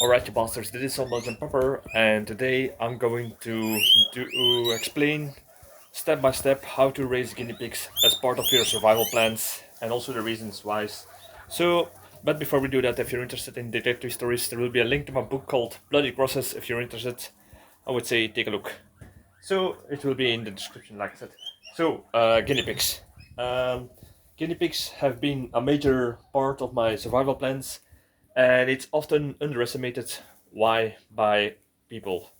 Alright, you bastards, this is Some-Belgian-prepper, and today I'm going to explain step by step how to raise guinea pigs as part of your survival plans and also the reasons why. But before we do that, if you're interested in detective stories, there will be a link to my book called Bloody Crosses. If you're interested, I would say take a look. So it will be in the description, like I said. Guinea pigs. Um, Guinea pigs have been a major part of my survival plans, and it's often underestimated why by people.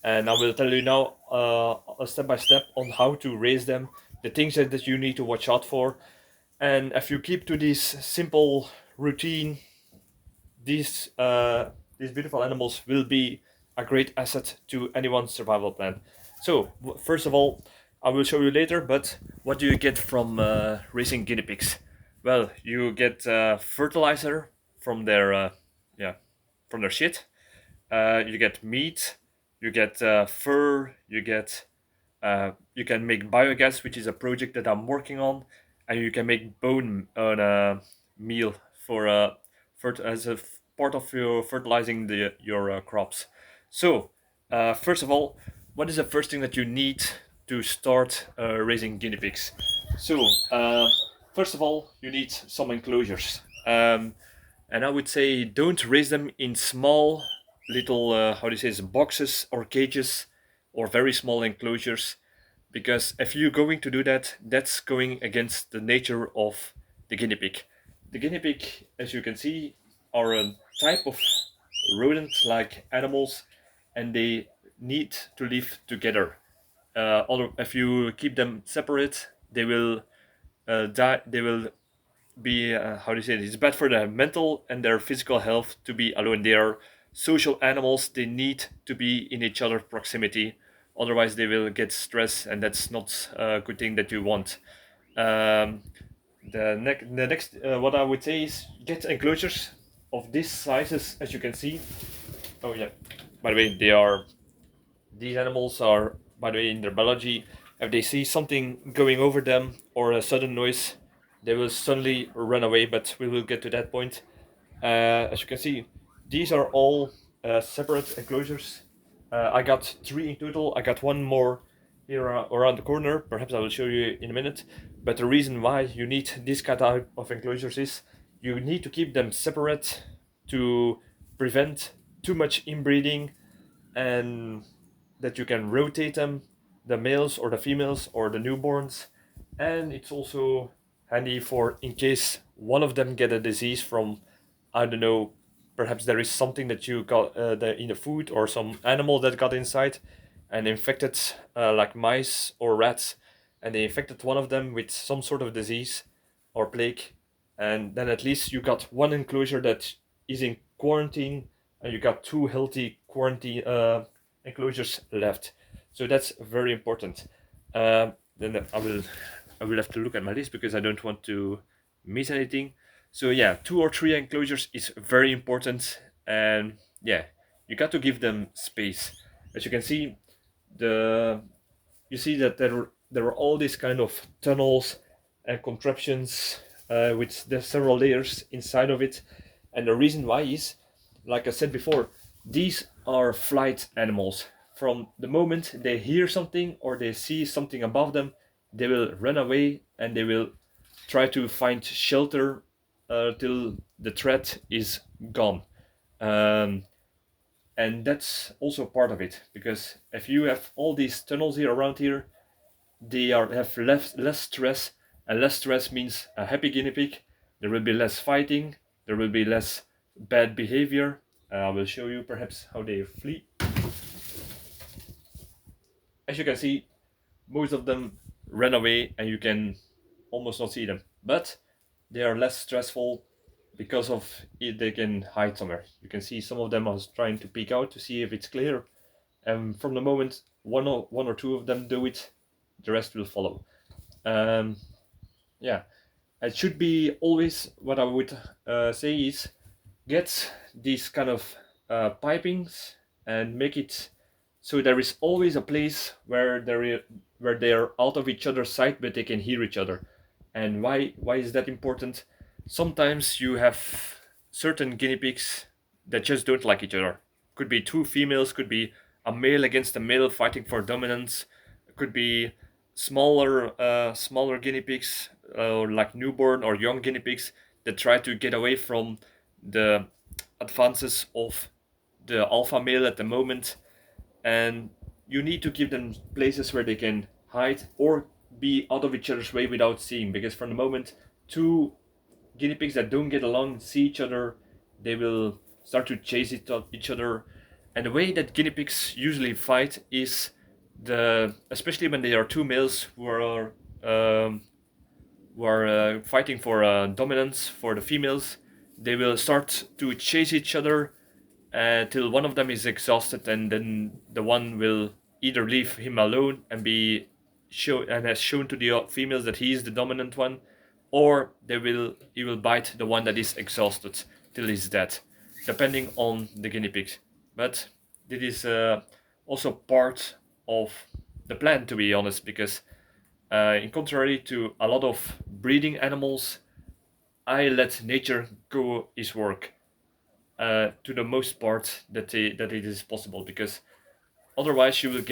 And I will tell you now a step by step on how to raise them, the things that you need to watch out for, and if you keep to this simple routine, these beautiful animals will be a great asset to anyone's survival plan. First of all, I will show you later, but what do you get from raising guinea pigs? Well, you get fertilizer from their yeah from their shit. You get meat, you get fur, you can make biogas, which is a project that I'm working on, and you can make bone on a meal for as a part of your fertilizing your crops. First of all, what is the first thing that you need to start raising guinea pigs? So, uh, First of all, you need some enclosures. And I would say don't raise them in small little how do you say this, boxes or cages or very small enclosures, because if you're going to do that, that's going against the nature of the guinea pig. The guinea pig, as you can see, are a type of rodent-like animals, and they need to live together. Although if you keep them separate, they will die. They will be how do you say it? It's bad for their mental and their physical health to be alone. They are social animals. They need to be in each other's proximity. Otherwise, they will get stressed, and that's not a good thing that you want. Um, the next what I would say is get enclosures of these sizes, as you can see. Oh yeah. By the way, these animals are, by the way, in their biology, if they see something going over them or a sudden noise, they will suddenly run away, but we will get to that point. As you can see, these are all separate enclosures. I got three in total. I got one more here around the corner. Perhaps I will show you in a minute. But the reason why you need this kind of enclosures is you need to keep them separate to prevent too much inbreeding, and that you can rotate them, the males or the females or the newborns. And it's also handy for in case one of them get a disease from, I don't know, perhaps there is something that you got in the food or some animal that got inside and infected, like mice or rats, and they infected one of them with some sort of disease or plague, and then at least you got one enclosure that is in quarantine, and you got two healthy quarantine enclosures left. So that's very important. Then I will have to look at my list because I don't want to miss anything. So yeah, two or three enclosures is very important, and yeah, you got to give them space. As you can see, the you see that there are all these kind of tunnels and contraptions with the several layers inside of it, and the reason why is, like I said before, these are flight animals. From the moment they hear something or they see something above them, they will run away and they will try to find shelter till the threat is gone. Um, and that's also part of it, because if you have all these tunnels here around here, have less stress, and less stress means a happy guinea pig. There will be less fighting, there will be less bad behavior. I will show you perhaps how they flee. As you can see, most of them run away and you can almost not see them, but they are less stressful because of it. They can hide somewhere. You can see some of them are trying to peek out to see if it's clear, and from the moment one or two of them do it, the rest will follow. Um, yeah, it should be always what I would say is get these kind of pipings and make it so there is always a place where where they are out of each other's sight but they can hear each other. And why is that important? Sometimes you have certain guinea pigs, that just don't like each other. Could be two females, could be a male against a male fighting for dominance, could be smaller guinea pigs, like newborn or young guinea pigs that try to get away from the advances of the alpha male at the moment, and you need to give them places where they can hide or be out of each other's way without seeing, because from the moment two guinea pigs that don't get along see each other, they will start to chase each other. And the way that guinea pigs usually fight is especially when they are two males um, who are fighting for dominance for the females, they will start to chase each other until one of them is exhausted, and then the one will either leave him alone and be show and has shown to the females that he is the dominant one, or he will bite the one that is exhausted till he's dead, depending on the guinea pig. But this is also part of the plan, to be honest, because in contrary to a lot of breeding animals, I let nature go its work to the most part that it is possible, because otherwise you will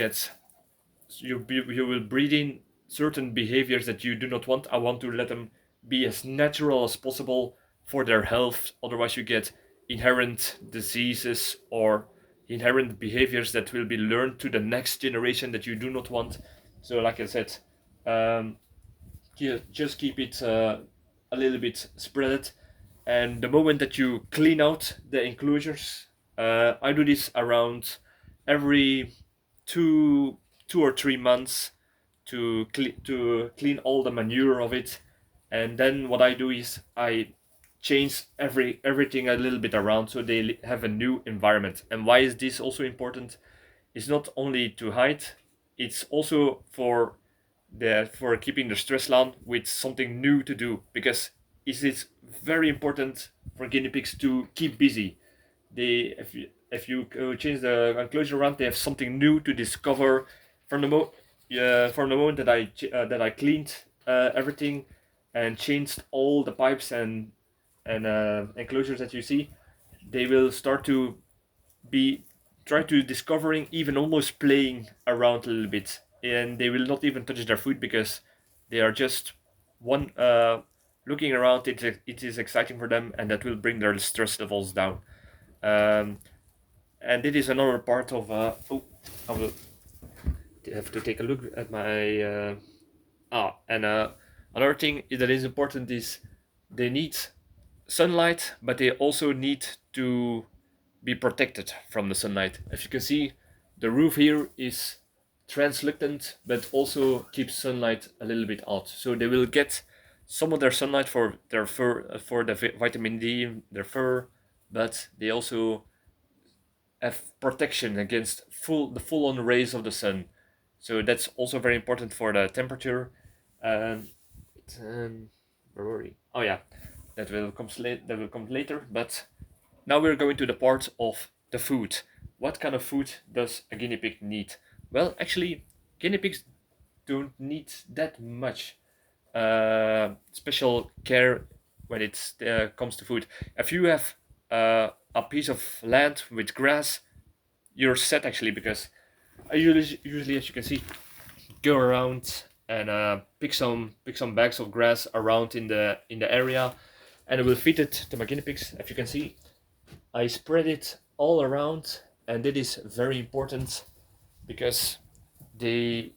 breed in certain behaviors that you do not want. I want to let them be as natural as possible for their health. Otherwise, you get inherent diseases or inherent behaviors that will be learned to the next generation that you do not want. So, like I said, um, just keep it a little bit spread. And the moment that you clean out the enclosures, I do this around every two 2 or 3 months to clean all the manure of it. And then what I do is I change everything a little bit around so they have a new environment. And why is this also important? It's not only to hide, it's also for keeping the stress down with something new to do, because it is very important for guinea pigs to keep busy. They if you change the enclosure around, they have something new to discover. From the moment that I cleaned everything and changed all the pipes and enclosures that you see, they will start to be try to discovering, even almost playing around a little bit, and they will not even touch their food because they are just one looking around. It is exciting for them, and that will bring their stress levels down. um, and it is another part of I will have to take a look at my and another thing that is important is they need sunlight, but they also need to be protected from the sunlight. As you can see, the roof here is translucent, but also keeps sunlight a little bit out. So they will get some of their sunlight for their fur, for the vitamin D in their fur, but they also have protection against the full-on rays of the sun. So that's also very important for the temperature. Um, where were we? Oh yeah, that will come later. But now we're going to the part of the food. What kind of food does a guinea pig need? Well, actually, guinea pigs don't need that much special care when it comes to food. If you have a piece of land with grass, you're set actually, because I usually, as you can see, go around and pick some bags of grass around in the area, and I will feed it to my guinea pigs. As you can see, I spread it all around, and it is very important because they,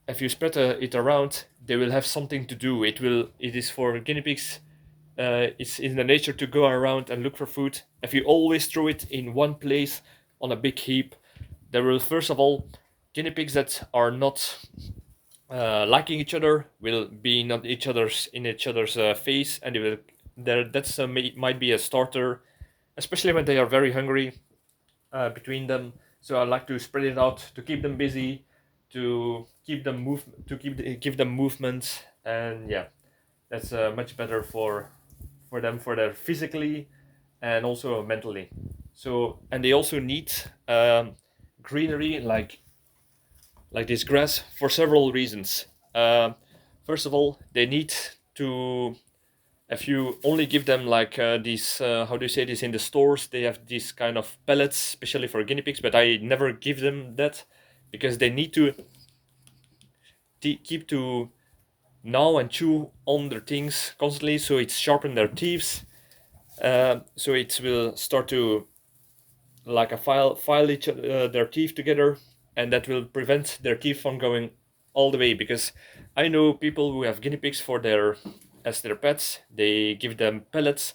if you spread it around, they will have something to do. It is for guinea pigs. It's in the nature to go around and look for food. If you always throw it in one place on a big heap, there will first of all guinea pigs that are not liking each other will be not each other's face, and they will there that's might be a starter, especially when they are very hungry between them. So I like to spread it out to keep them busy, to keep them give them movement, and yeah, that's much better for them, for their physically and also mentally. So, and they also need greenery like this grass for several reasons. First of all, they need to If you only give them like these, how do you say this, in the stores, they have these kind of pellets, especially for guinea pigs, but I never give them that because they need to keep to gnaw and chew on their things constantly, so it's sharpen their teeth, so it will start to like a file their teeth together, and that will prevent their teeth from going all the way. Because I know people who have guinea pigs for their as their pets, they give them pellets,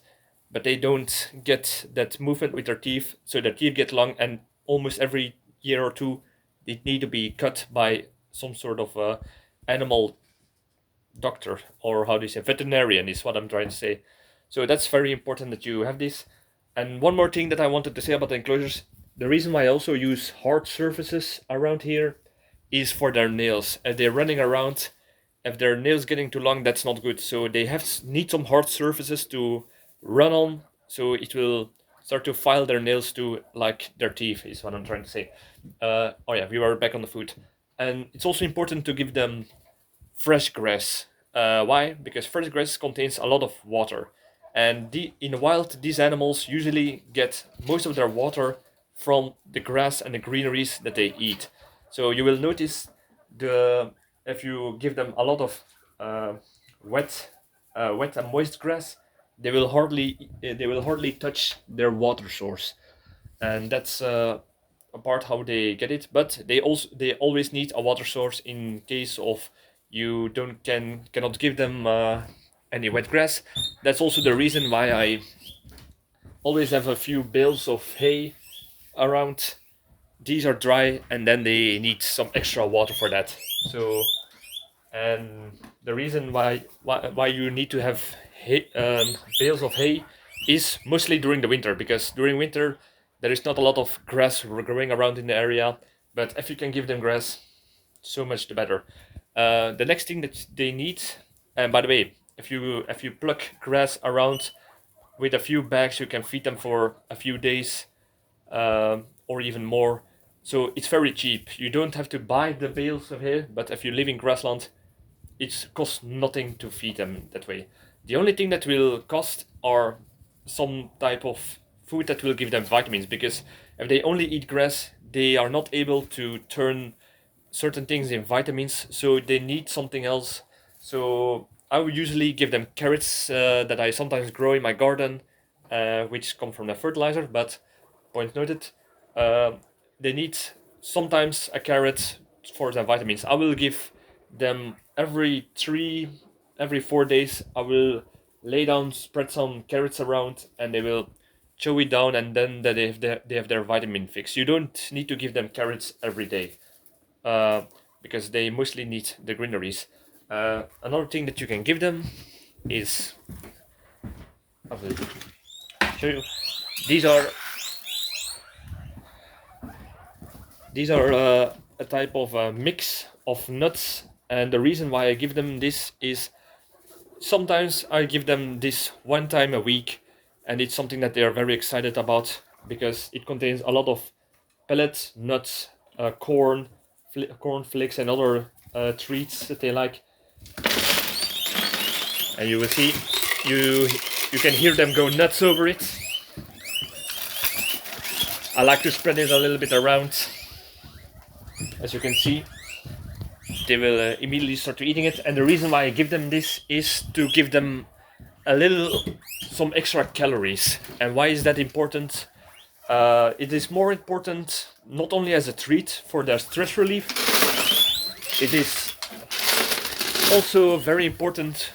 but they don't get that movement with their teeth, so their teeth get long, and almost every year or two they need to be cut by some sort of animal doctor, or how do you say, veterinarian is what I'm trying to say. So that's very important that you have this. And one more thing that I wanted to say about the enclosures, the reason why I also use hard surfaces around here is for their nails. If they're running around, if their nails getting too long, that's not good. So they need some hard surfaces to run on, so it will start to file their nails to like their teeth is what I'm trying to say. Oh yeah, we are back on the food. And it's also important to give them fresh grass. Why? Because fresh grass contains a lot of water, and in the wild, these animals usually get most of their water from the grass and the greeneries that they eat. So you will notice the if you give them a lot of uh, wet, wet and moist grass, they will hardly touch their water source, and that's a part how they get it. But they always need a water source in case of you cannot give them any wet grass. That's also the reason why I always have a few bales of hay around. These are dry, and then they need some extra water for that. So, and the reason why you need to have bales of hay is mostly during the winter, because during winter there is not a lot of grass growing around in the area. But if you can give them grass, so much the better. The next thing that they need, and by the way, if you pluck grass around with a few bags, you can feed them for a few days, or even more. So it's very cheap. You don't have to buy the bales of hay, but if you live in grassland, it costs nothing to feed them that way. The only thing that will cost are some type of food that will give them vitamins, because if they only eat grass, they are not able to turn certain things in vitamins, so they need something else. So I would usually give them carrots that I sometimes grow in my garden, which come from the fertilizer, but point noted, uh, they need sometimes a carrot for their vitamins. I will give them every 4 days. I will lay down, spread some carrots around, and they will chew it down, and then they have their vitamin fix. You don't need to give them carrots every day, uh, because they mostly need the greeneries. Another thing that you can give them is, I will show you. These are a type of mix of nuts, and the reason why I give them this is sometimes I give them this one time a week, and it's something that they are very excited about because it contains a lot of pellets, nuts, corn flakes, and other treats that they like. And you will see, you can hear them go nuts over it. I like to spread it a little bit around. As you can see, they will immediately start to eating it. And the reason why I give them this is to give them some extra calories. And why is that important? It is more important not only as a treat for their stress relief, it is also very important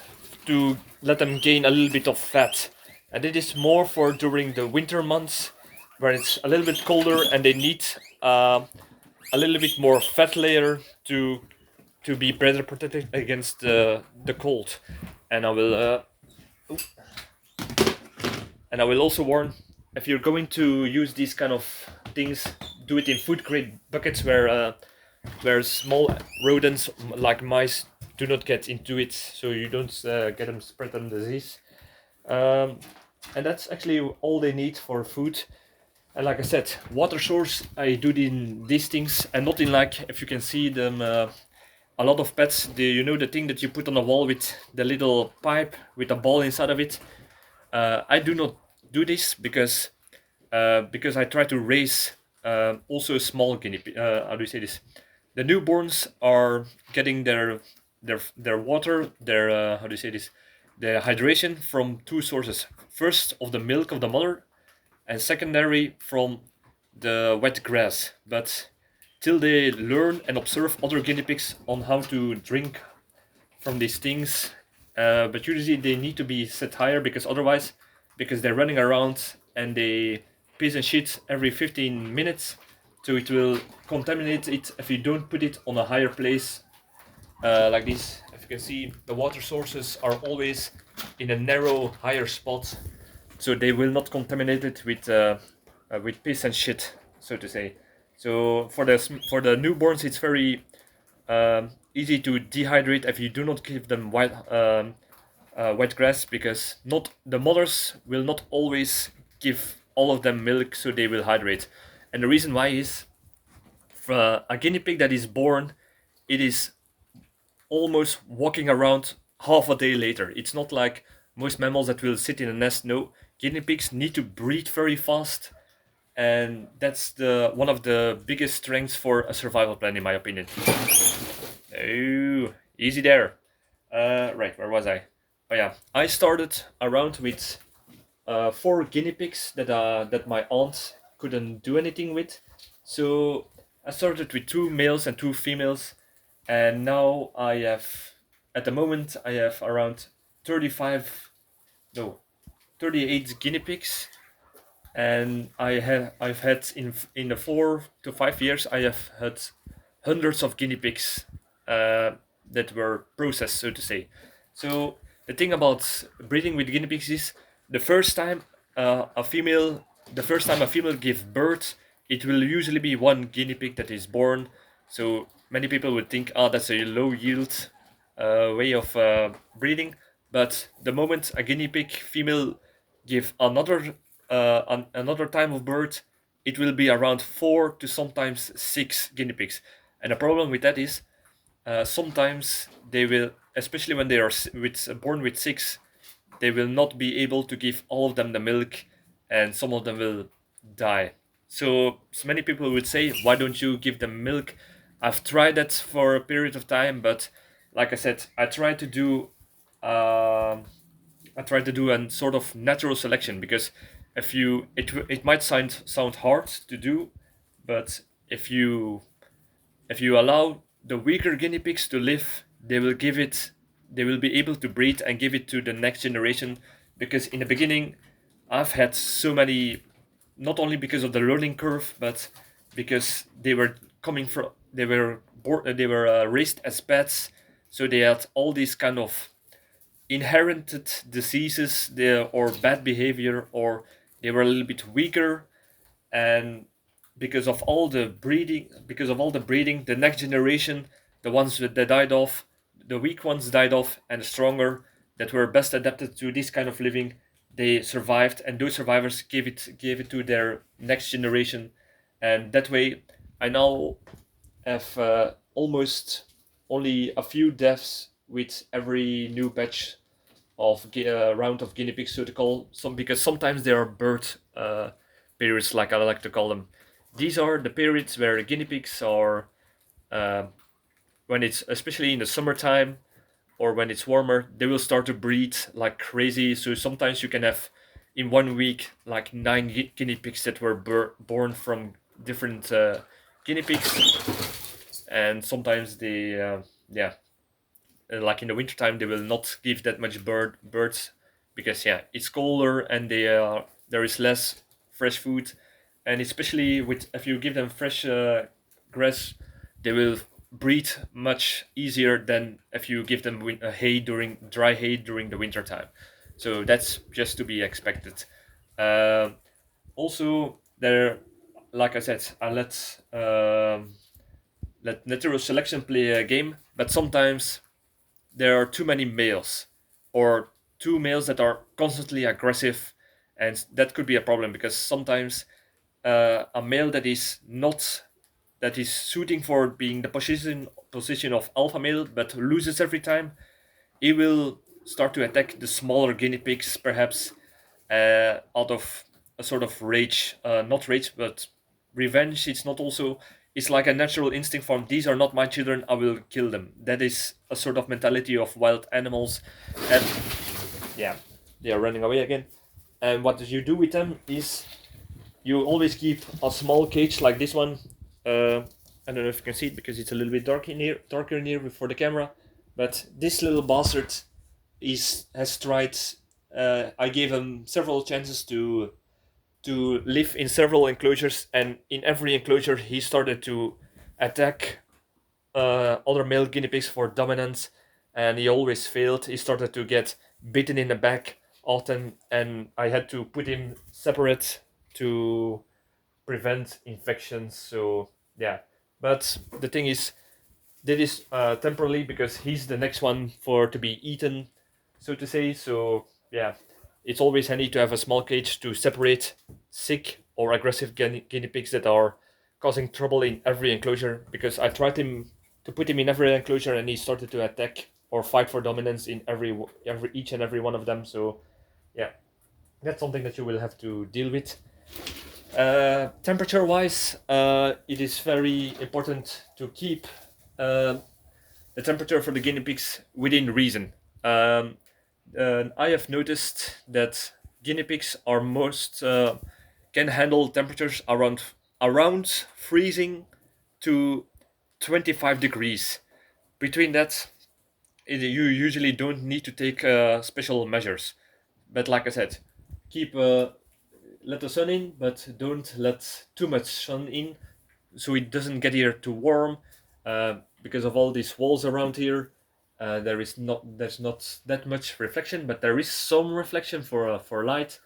to let them gain a little bit of fat. And it is more for during the winter months where it's a little bit colder and they need a little bit more fat layer to be better protected against the cold. And I will also warn, if you're going to use these kind of things, do it in food grade buckets where small rodents like mice do not get into it, so you don't get them spread them disease. And that's actually all they need for food. And like I said, water source, I do these things, and not in like, if you can see them a lot of pets, the thing that you put on the wall with the little pipe with a ball inside of it. I do not do this because I try to raise also a small guinea pig. How do you say this? The newborns are getting their water, their how do you say this? Their hydration from two sources. First, of the milk of the mother, and secondary from the wet grass. But till they learn and observe other guinea pigs on how to drink from these things, but usually they need to be set higher because they're running around and they piss and shit every 15 minutes, so it will contaminate it if you don't put it on a higher place, like this. If you can see, the water sources are always in a narrow higher spot, so they will not contaminate it with piss and shit, so to say. So for the newborns, it's very easy to dehydrate if you do not give them wet grass, because not the mothers will not always give all of them milk, so they will hydrate. And the reason why is, for a guinea pig that is born, it is almost walking around half a day later. It's not like most mammals that will sit in a nest. No, guinea pigs need to breed very fast, and that's the one of the biggest strengths for a survival plan, in my opinion. Oh, easy there. Right, where was I? Oh yeah, I started around with four guinea pigs that my aunt couldn't do anything with. So I started with two males and two females, and now at the moment, I have around 35, no, 38 guinea pigs, and I've had in the 4 to 5 years, I have had hundreds of guinea pigs uh, that were processed, so to say. So the thing about breeding with guinea pigs is, the first time a female, the first time a female gives birth, it will usually be one guinea pig that is born. So many people would think, oh, that's a low yield way of breeding. But the moment a guinea pig female give another time of birth, it will be around 4 to sometimes 6 guinea pigs. And the problem with that is, sometimes they will, especially when they are born with 6, they will not be able to give all of them the milk, and some of them will die. So many people would say, why don't you give them milk? I've tried that for a period of time, but like I said, um I try to do a sort of natural selection, because it might sound hard to do, but if you allow the weaker guinea pigs to live, they will be able to breed and give it to the next generation. Because in the beginning, I've had so many, not only because of the learning curve, but because they were raised as pets, so they had all these kind of inherited diseases there, or bad behavior, or they were a little bit weaker. And because of all the breeding, the next generation, the ones that died off, the weak ones died off, and the stronger, that were best adapted to this kind of living, they survived, and those survivors gave it to their next generation. And that way, I now have almost only a few deaths with every new batch of round of guinea pigs, so to call some, because sometimes there are birth periods, like I like to call them. These are the periods where the guinea pigs are, uh, when it's especially in the summertime or when it's warmer, they will start to breed like crazy. So sometimes you can have in one week like 9 guinea pigs that were born from different guinea pigs. And sometimes yeah, like in the wintertime, they will not give that much birds, because yeah, it's colder, and there is less fresh food. And especially with if you give them fresh grass, they will breed much easier than if you give them dry hay during the winter time. So that's just to be expected. uh, Also, there, like I said, I let natural selection play a game, but sometimes there are too many males, or two males that are constantly aggressive, and that could be a problem, because sometimes a male that is not that is suiting for being the position of alpha male, but loses every time, he will start to attack the smaller guinea pigs, perhaps out of a sort of rage, not rage, but revenge. It's not also. It's like a natural instinct from these are not my children. I will kill them. That is a sort of mentality of wild animals, and yeah, they are running away again. And what you do with them is you always keep a small cage like this one. I don't know if you can see it because it's a little bit darker in here for the camera. But this little bastard has tried. I gave him several chances to live in several enclosures, and in every enclosure he started to attack other male guinea pigs for dominance, and he always failed. He started to get bitten in the back often, and I had to put him separate to prevent infections. So yeah, but the thing is, that is temporarily because he's the next one for to be eaten, so to say. So yeah, it's always handy to have a small cage to separate sick or aggressive guinea pigs that are causing trouble in every enclosure. Because I tried him to put him in every enclosure, and he started to attack or fight for dominance in every each and every one of them. So yeah, that's something that you will have to deal with. Temperature wise, it is very important to keep the temperature for the guinea pigs within reason. I have noticed that guinea pigs are most can handle temperatures around freezing to 25 degrees. Between that, you usually don't need to take special measures. But like I said, keep let the sun in, but don't let too much sun in, so it doesn't get here too warm. Because of all these walls around here, there's not that much reflection, but there is some reflection for light,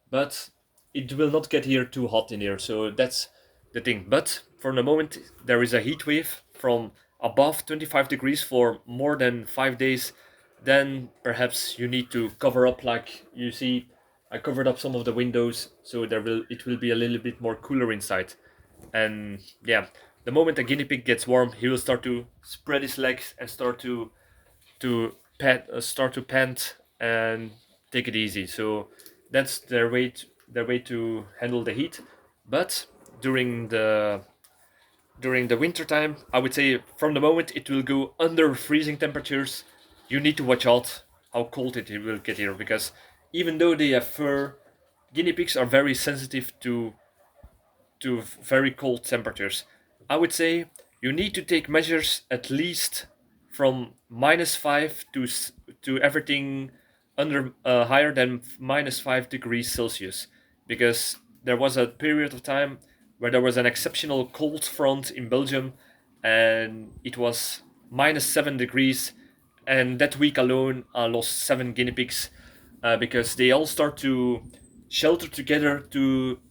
but it will not get here too hot in here. So that's the thing. But for the moment, there is a heat wave from above 25 degrees for more than 5 days. Then perhaps you need to cover up, like you see. I covered up some of the windows, so it will be a little bit more cooler inside. And yeah, the moment a guinea pig gets warm, he will start to spread his legs and start to pant and take it easy. So that's their way to handle the heat. But during the during the winter time, I would say from the moment it will go under freezing temperatures, you need to watch out how cold it will get here, because even though they have fur, guinea pigs are very sensitive to very cold temperatures. I would say you need to take measures at least from -5 to everything under higher than -5 degrees Celsius, because there was a period of time where there was an exceptional cold front in Belgium, and it was -7 degrees, and that week alone I lost 7 guinea pigs, because they all start to shelter together to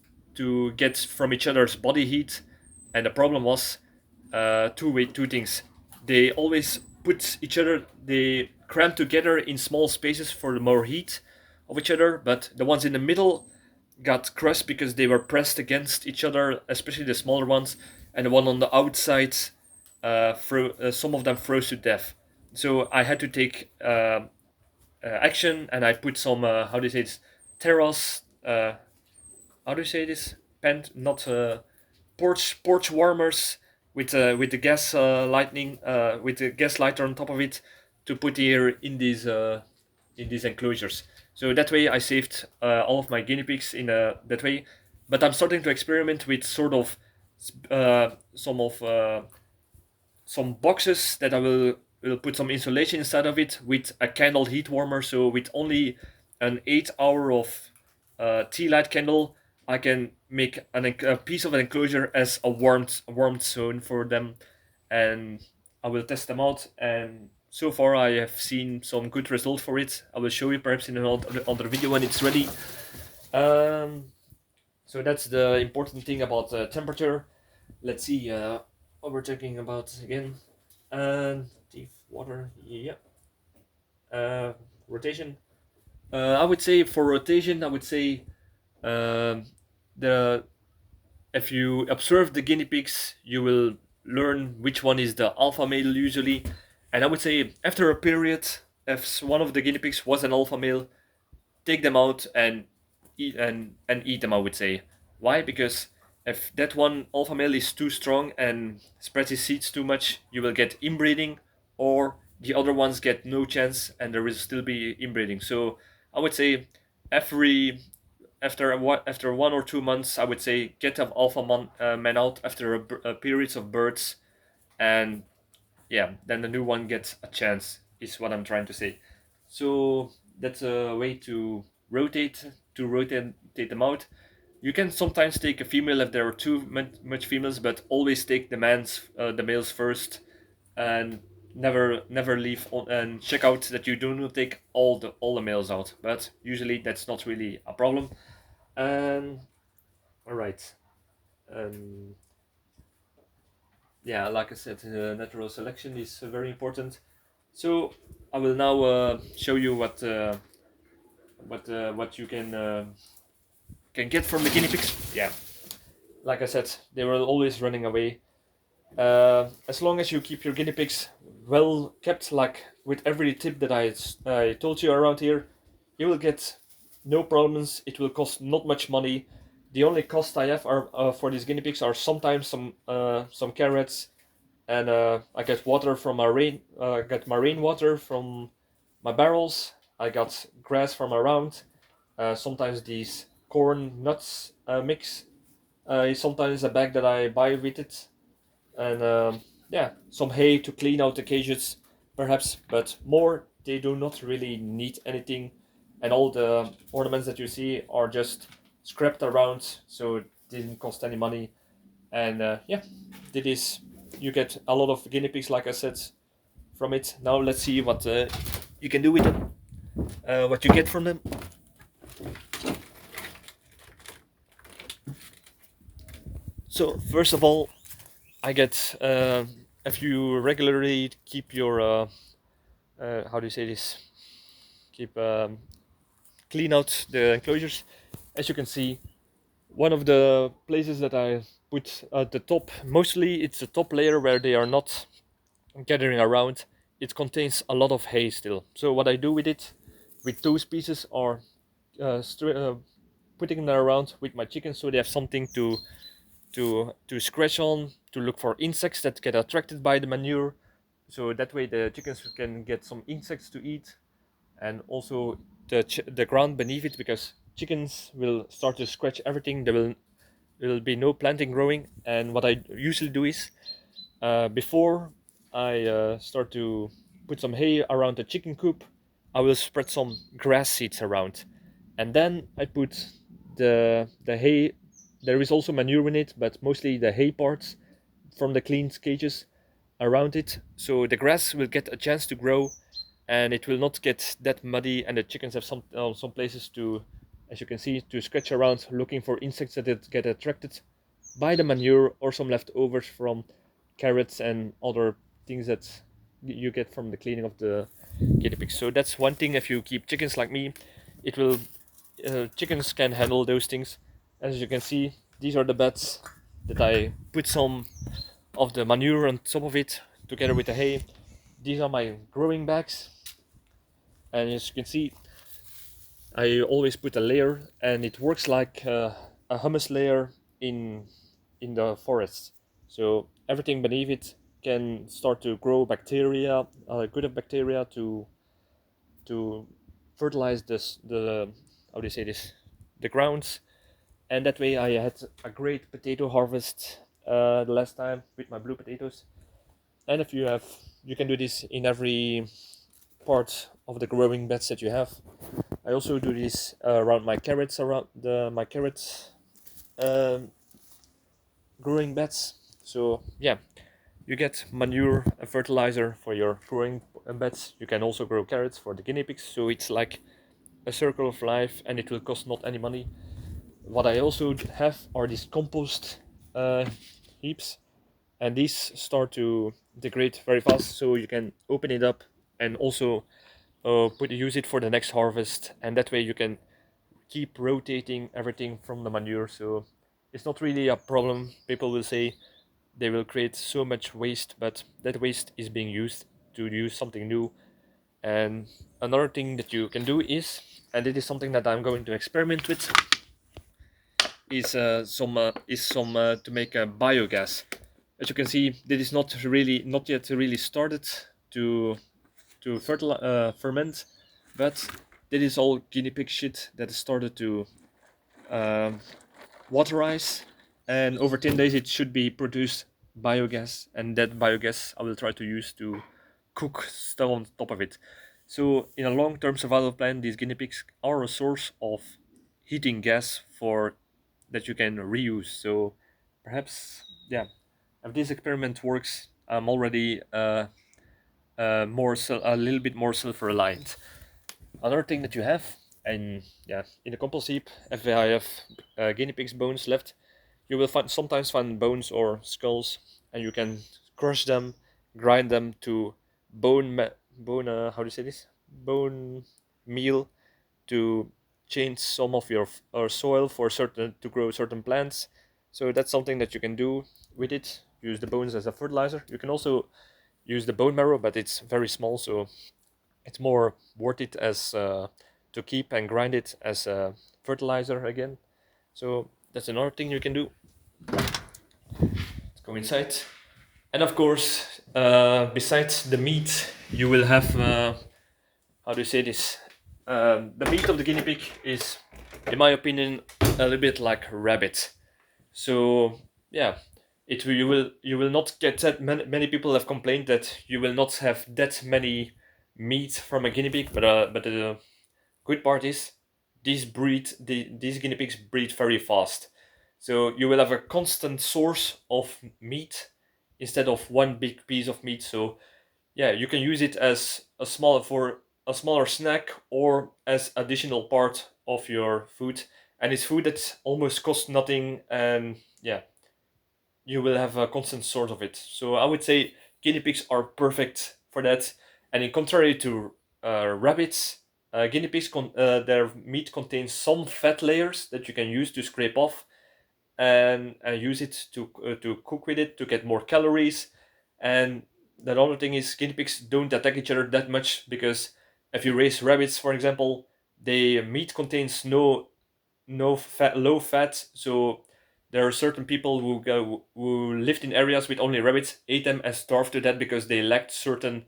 get from each other's body heat. And the problem was two things. They always they cram together in small spaces for the more heat of each other, but the ones in the middle got crushed because they were pressed against each other, especially the smaller ones, and the one on the outside, some of them froze to death. So I had to take action, and I put some how do you say this, terrace, how do you say this, not porch warmers with the gas lightning with the gas lighter on top of it, to put here in these enclosures. So that way I saved all of my guinea pigs in that way. But I'm starting to experiment with sort of some boxes that I will put some insulation inside of it with a candle heat warmer. So with only an 8 hour of tea light candle, I can make a piece of an enclosure as a warmed zone for them, and I will test them out. And so far, I have seen some good results for it. I will show you perhaps in another video when it's ready. So that's the important thing about temperature. Let's see what we're talking about again. Deep water, yeah. Rotation. I would say for rotation, I would say um, the if you observe the guinea pigs, you will learn which one is the alpha male usually. And I would say after a period, if one of the guinea pigs was an alpha male, take them out and eat them. I would say. Why? Because if that one alpha male is too strong and spreads his seeds too much, you will get inbreeding, or the other ones get no chance and there will still be inbreeding. So I would say every after 1 or 2 months, I would say get an alpha man out after a periods of birds, and yeah, then the new one gets a chance. Is what I'm trying to say. So that's a way to rotate them out. You can sometimes take a female if there are too much females, but always take the males first, and never leave and check out that you do not take all the males out. But usually that's not really a problem. And all right. Um, yeah, like I said, natural selection is very important. So I will now show you what you can get from the guinea pigs. Yeah, like I said, they were always running away. As long as you keep your guinea pigs well kept, like with every tip that I told you around here, you will get no problems. It will cost not much money. The only cost I have are for these guinea pigs are sometimes some carrots, and I get water from my rain. I get my rainwater from my barrels. I got grass from around. Sometimes these corn nuts mix is sometimes a bag that I buy with it, and yeah, some hay to clean out the cages, perhaps, but more they do not really need anything, and all the ornaments that you see are just scrapped around, so it didn't cost any money, and yeah, that is you get a lot of guinea pigs, like I said, from it. Now let's see what you can do with them, what you get from them. So first of all, I get if you regularly keep your how do you say this? Keep clean out the enclosures. As you can see, one of the places that I put at the top, mostly it's the top layer where they are not gathering around. It contains a lot of hay still. So what I do with it, with those pieces, are putting them around with my chickens, so they have something to scratch on, to look for insects that get attracted by the manure, so that way the chickens can get some insects to eat, and also the ground beneath it, because chickens will start to scratch everything. There will be no planting growing, and what I usually do is before I start to put some hay around the chicken coop, I will spread some grass seeds around, and then I put the hay. There is also manure in it, but mostly the hay parts from the cleaned cages around it, so the grass will get a chance to grow, and it will not get that muddy, and the chickens have some places to, as you can see, to scratch around looking for insects that get attracted by the manure or some leftovers from carrots and other things that you get from the cleaning of the guinea pigs. So that's one thing. If you keep chickens like me, it will chickens can handle those things. As you can see, these are the beds that I put some of the manure on top of it together with the hay. These are my growing bags, and as you can see, I always put a layer, and it works like a humus layer in the forest. So everything beneath it can start to grow bacteria, good bacteria to fertilize the how do you say this, the grounds, and that way I had a great potato harvest the last time with my blue potatoes. And if you have, you can do this in every part of the growing beds that you have. I also do this around my carrots, around my carrots um, growing beds. So yeah, you get manure and fertilizer for your growing beds. You can also grow carrots for the guinea pigs. So it's like a circle of life, and it will cost not any money. What I also have are these compost heaps, and these start to degrade very fast. So you can open it up and also use it for the next harvest, and that way you can keep rotating everything from the manure. So it's not really a problem. People will say they will create so much waste, but that waste is being used to use something new. And another thing that you can do is, and it is something that I'm going to experiment with, is some to make a biogas. As you can see, this is not yet really started to ferment, but that is all guinea pig shit that has started to um, waterize, and over 10 days it should be produced biogas, and that biogas I will try to use to cook stuff on top of it. So in a long-term survival plan, these guinea pigs are a source of heating gas for that you can reuse. So perhaps, yeah, if this experiment works, I'm already a little bit more self-reliant. Another thing that you have, and yeah, in the compost heap, if I have guinea pigs bones left, you will sometimes find bones or skulls, and you can crush them, grind them to bone how do you say this, bone meal, to change some of your soil for certain to grow certain plants. So that's something that you can do with it. Use the bones as a fertilizer. You can also use the bone marrow, but it's very small, so it's more worth it as to keep and grind it as a fertilizer again. So that's another thing you can do. Let's go inside. And of course, besides the meat, you will have how do you say this? The meat of the guinea pig is, in my opinion, a little bit like rabbit. So yeah, you will not get that many people have complained that you will not have that many meat from a guinea pig, but the good part is these guinea pigs breed very fast. So you will have a constant source of meat instead of one big piece of meat. So yeah, you can use it as a smaller snack or as additional part of your food. And it's food that almost costs nothing, and yeah, you will have a constant source of it. So I would say guinea pigs are perfect for that. And in contrary to rabbits, guinea pigs their meat contains some fat layers that you can use to scrape off and use it to cook with it to get more calories. And the other thing is guinea pigs don't attack each other that much, because if you raise rabbits, for example, the meat contains no fat, low fat. So there are certain people who lived in areas with only rabbits, ate them and starved to death because they lacked certain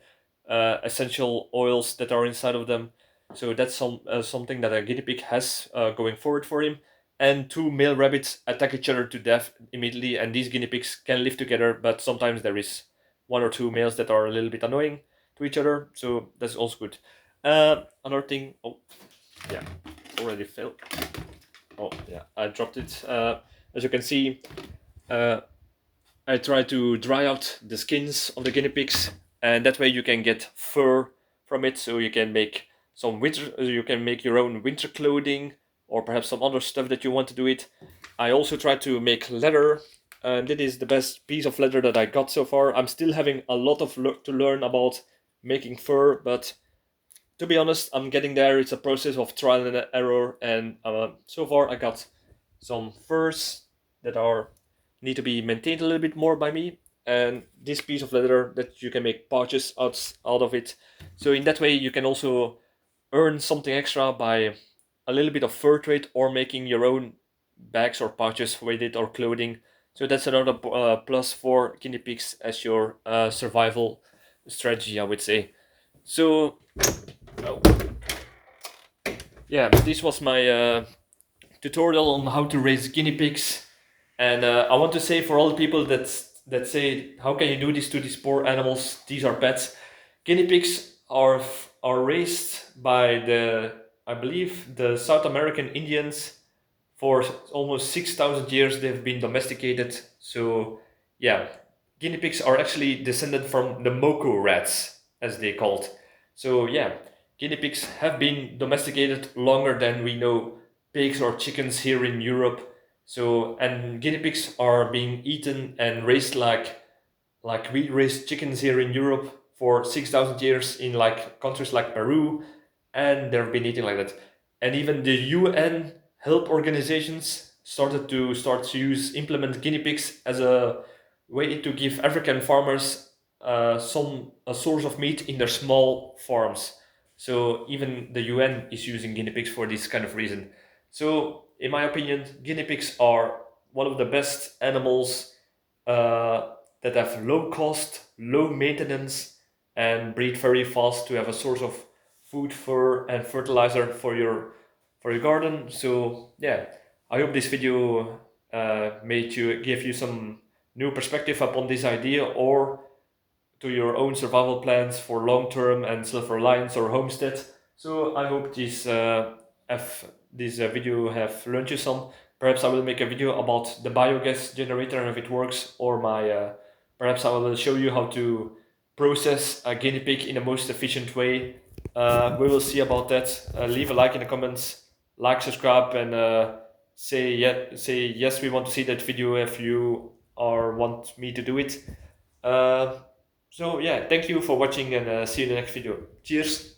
essential oils that are inside of them. So that's something that a guinea pig has going forward for him. And two male rabbits attack each other to death immediately, and these guinea pigs can live together, but sometimes there is one or two males that are a little bit annoying to each other. So that's also good. Another thing, oh yeah, already failed. Oh yeah, I dropped it. As you can see, uh, I try to dry out the skins of the guinea pigs, and that way you can get fur from it. So you can make you can make your own winter clothing, or perhaps some other stuff that you want to do it. I also try to make leather, and it is the best piece of leather that I got so far. I'm still having a lot of to learn about making fur, but to be honest, I'm getting there. It's a process of trial and error, and so far I got some furs that are need to be maintained a little bit more by me, and this piece of leather that you can make pouches out of it. So in that way, you can also earn something extra by a little bit of fur trade or making your own bags or pouches with it or clothing. So that's another plus for guinea pigs as your survival strategy, I would say. So oh, yeah, this was my tutorial on how to raise guinea pigs, and I want to say for all the people that say, how can you do this to these poor animals? These are pets. Guinea pigs are raised by I believe the South American Indians. For almost 6,000 years they've been domesticated. So yeah, guinea pigs are actually descended from the Moko rats, as they called. So yeah, guinea pigs have been domesticated longer than we know pigs or chickens here in Europe. So, and guinea pigs are being eaten and raised like we raise chickens here in Europe for 6,000 years in like countries like Peru, and they've been eating like that. And even the UN help organizations start to implement guinea pigs as a way to give African farmers a source of meat in their small farms. So even the UN is using guinea pigs for this kind of reason. So in my opinion, guinea pigs are one of the best animals that have low cost, low maintenance, and breed very fast to have a source of food, fur, and fertilizer for your garden. So yeah, I hope this video made you give you some new perspective upon this idea or to your own survival plans for long term and self-reliance or homestead. So I hope this video have learned you some. Perhaps I will make a video about the biogas generator and if it works, or my perhaps I will show you how to process a guinea pig in the most efficient way. We will see about that. Leave a like in the comments, like, subscribe, and say yes. We want to see that video if you are want me to do it. Uh, so yeah, thank you for watching and see you in the next video. Cheers!